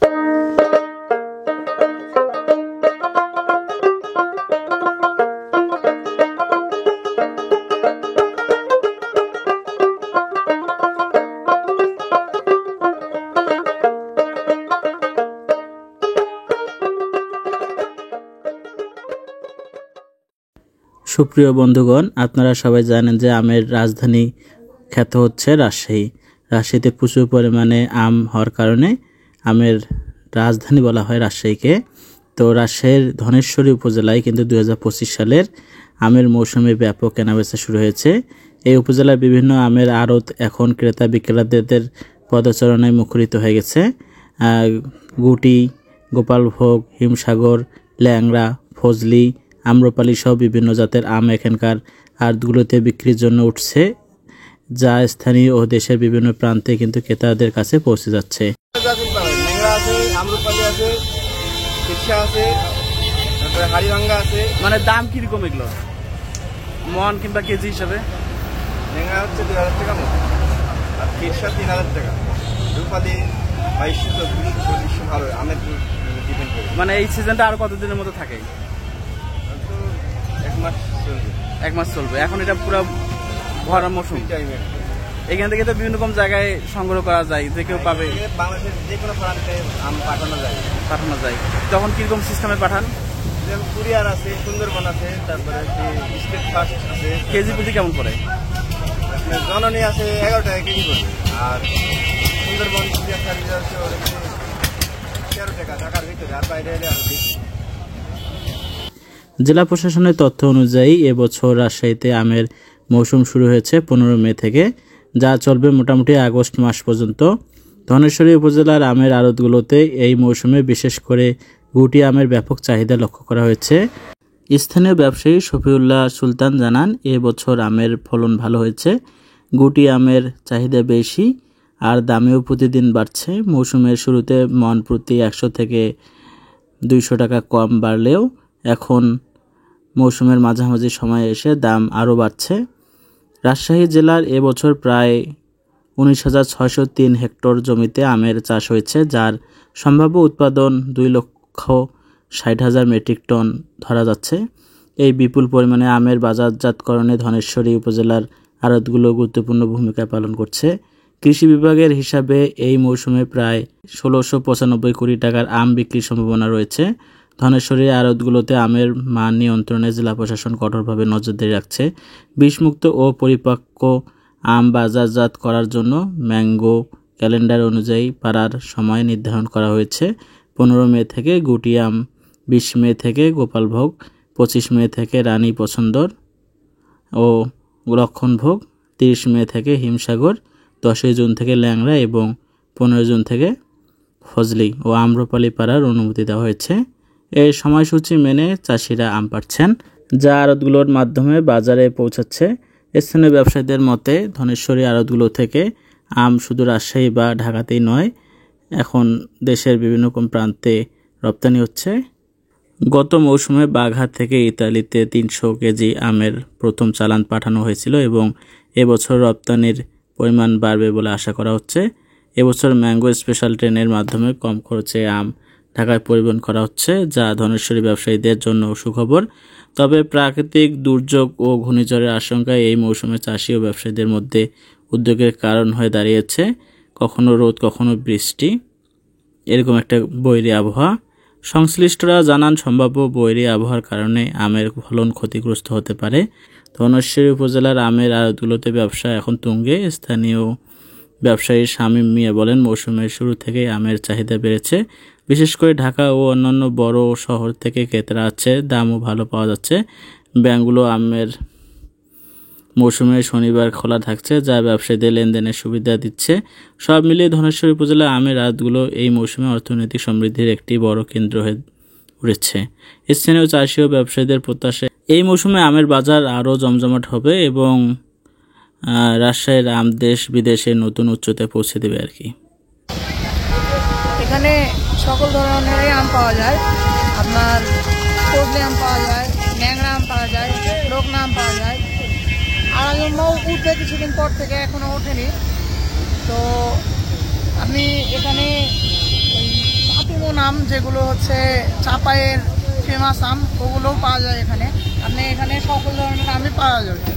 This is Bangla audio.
সুপ্রিয় বন্ধুগণ, আপনারা সবাই জানেন যে আমের রাজধানী খ্যাত হচ্ছে রাজশাহী। রাজশাহীতে প্রচুর পরিমাণে আম হওয়ার কারণে আমের রাজধানী বলা হয় রাজশাহীকে। তো রাজশাহীর ধনেশ্বরী উপজেলায় কিন্তু 2025 সালের আমের মৌসুমে ব্যাপক কেনাবেচা শুরু হয়েছে। এই উপজেলার বিভিন্ন আমের আড়ত এখন ক্রেতা বিক্রেতাদের পদচারণায় মুখরিত হয়ে গেছে। গুটি, গোপালভোগ, হিমসাগর, ল্যাংড়া, ফজলি, আম্রপালি সহ বিভিন্ন জাতের আম এখানকার আড়তগুলোতে বিক্রির জন্য উঠছে, যা স্থানীয় ও দেশের বিভিন্ন প্রান্তে কিন্তু ক্রেতাদের কাছে পৌঁছে যাচ্ছে। মানে দাম কিরকম এগুলো মন কিংবা কেজি হিসাবে? লেঙ্গা হচ্ছে 2000 টাকা মন, আর কেশা 3000 টাকা, রূপালি 2200, 2400 ভালো আমের ডিপেন্ড করে। মানে এই সিজনটা আর কতদিনের মতো থাকে? এক মাস চলবে। এখন এটা পুরো ভরা মৌসুম টাইমে। এখান থেকে তো বিভিন্ন রকম জায়গায় সংগ্রহ করা যায়, যে কেউ পাবে। বাংলাদেশের যে কোনো প্রান্তে আম পাঠানো যায়। তখন কিরকম সিস্টেমে পাঠান? যেমন কুরিয়ার আছে, সুন্দরবন আছে, তারপরে স্টেট ফার্স্ট আছে। কেজি প্রতি কেমন পড়ে? জননী আছে 11 টাকা কেজি করে, আর সুন্দরবন কুরিয়ার সার্ভিস আছে 13 টাকা ঢাকার ভিতরে, আর বাইরে এলে আরো বেশি। জেলা প্রশাসনের তথ্য অনুযায়ী এবছর রাজশাহীতে আমের মৌসুম শুরু হয়েছে 15 মে থেকে, যা চলবে মোটামুটি আগস্ট মাস পর্যন্ত। ধনেশ্বরী উপজেলার আমের আড়তগুলোতে এই মৌসুমে বিশেষ করে গুটি আমের ব্যাপক চাহিদা লক্ষ্য করা হয়েছে। স্থানীয় ব্যবসায়ী শফিউল্লাহ সুলতান জানান, এবছর আমের ফলন ভালো হয়েছে, গুটি আমের চাহিদা বেশি আর দামেও প্রতিদিন বাড়ছে। মৌসুমের শুরুতে মন প্রতি 100 থেকে 200 টাকা কম বাড়লেও এখন মৌসুমের মাঝামাঝি সময়ে এসে দাম আরও বাড়ছে। রাজশাহী জেলার এবছর প্রায় 19,603 হেক্টর জমিতে আমের চাষ হয়েছে, যার সম্ভাব্য উৎপাদন 2,60,000 মেট্রিক টন ধরা যাচ্ছে। এই বিপুল পরিমাণে আমের বাজারজাতকরণে ধনেশ্বরী উপজেলার আড়তগুলো গুরুত্বপূর্ণ ভূমিকা পালন করছে। কৃষি বিভাগের হিসাবে এই মৌসুমে প্রায় 1,695 কোটি টাকার আম বিক্রির সম্ভাবনা রয়েছে। ধনেশ্বরীর আড়তগুলোতে আমের মান নিয়ন্ত্রণে জেলা প্রশাসন কঠোরভাবে নজরদারি রাখছে। বিষমুক্ত ও পরিপক্ক আম বাজারজাত করার জন্য ম্যাঙ্গো ক্যালেন্ডার অনুযায়ী পাড়ার সময় নির্ধারণ করা হয়েছে। 15 মে থেকে গুটি আম, 20 মে থেকে গোপালভোগ, 25 মে থেকে রানী পছন্দর ও লক্ষণভোগ, 30 মে থেকে হিমসাগর, 10 জুন থেকে ল্যাংড়া এবং 15 জুন থেকে ফজলি ও আম্রপালি পাড়ার অনুমতি দেওয়া হয়েছে। এই সময়সূচি মেনে চাষিরা আম পাচ্ছেন, যা আড়তগুলোর মাধ্যমে বাজারে পৌঁছাচ্ছে। স্থানীয় ব্যবসায়ীদের মতে ধনেশ্বরী আড়তগুলো থেকে আম শুধু রাজশাহী বা ঢাকাতেই নয়, এখন দেশের বিভিন্ন প্রান্তে রপ্তানি হচ্ছে। গত মৌসুমে বাঘাট থেকে ইতালিতে 300 কেজি আমের প্রথম চালান পাঠানো হয়েছিল এবং এবছর রপ্তানির পরিমাণ বাড়বে বলে আশা করা হচ্ছে। এবছর ম্যাঙ্গো স্পেশাল ট্রেনের মাধ্যমে কম খরচে আম ঢাকায় পরিবহন করা হচ্ছে, যা ধনেশ্বরী ব্যবসায়ীদের জন্য সুখবর। তবে প্রাকৃতিক দুর্যোগ ও ঘূর্ণিঝড়ের আশঙ্কায় এই মৌসুমে চাষি ও ব্যবসায়ীদের মধ্যে উদ্বেগের কারণ হয়ে দাঁড়িয়েছে। কখনো রোদ, কখনো বৃষ্টি, এরকম একটা বৈরী আবহাওয়া। সংশ্লিষ্টরা জানান, সম্ভাব্য বৈরী আবহাওয়ার কারণে আমের ফলন ক্ষতিগ্রস্ত হতে পারে। ধনেশ্বরী উপজেলার আমের আড়তগুলোতে ব্যবসা এখন তুঙ্গে। স্থানীয় ব্যবসায়ী শামীম মিয়া বলেন, মৌসুমের শুরু থেকেই আমের চাহিদা বেড়েছে। বিশেষ করে ঢাকা ও অন্যান্য বড় শহর থেকে ক্রেতারা আছে, দামও ভালো পাওয়া যাচ্ছে। ব্যাংকগুলো আমের মৌসুমে শনিবার খোলা থাকছে, যা ব্যবসায়ীদের লেনদেনের সুবিধা দিচ্ছে। সব মিলিয়ে ধনেশ্বরী উপজেলা আমের আড়তগুলো এই মৌসুমে অর্থনৈতিক সমৃদ্ধির একটি বড় কেন্দ্র হয়ে উঠেছে। স্থানীয় চাষি ও ব্যবসায়ীদের প্রত্যাশা এই মৌসুমে আমের বাজার আরও জমজমাট হবে এবং রাজশাহীর আম দেশ বিদেশে নতুন উচ্চতায় পৌঁছে দেবে আর কি। এখানে সকল ধরনের আম পাওয়া যায়। আপনার ফজলি আম পাওয়া যায়, ন্যাংরা আম পাওয়া যায়, রোকনা আম পাওয়া যায়। আর উঠবে কিছুদিন পর থেকে, এখনো ওঠেনি। তো আমি এখানে আম যেগুলো হচ্ছে চাপায়ের ফেমাস আম, ওগুলোও পাওয়া যায় এখানে। আপনি এখানে সকল ধরনের আমই পাওয়া যাবে।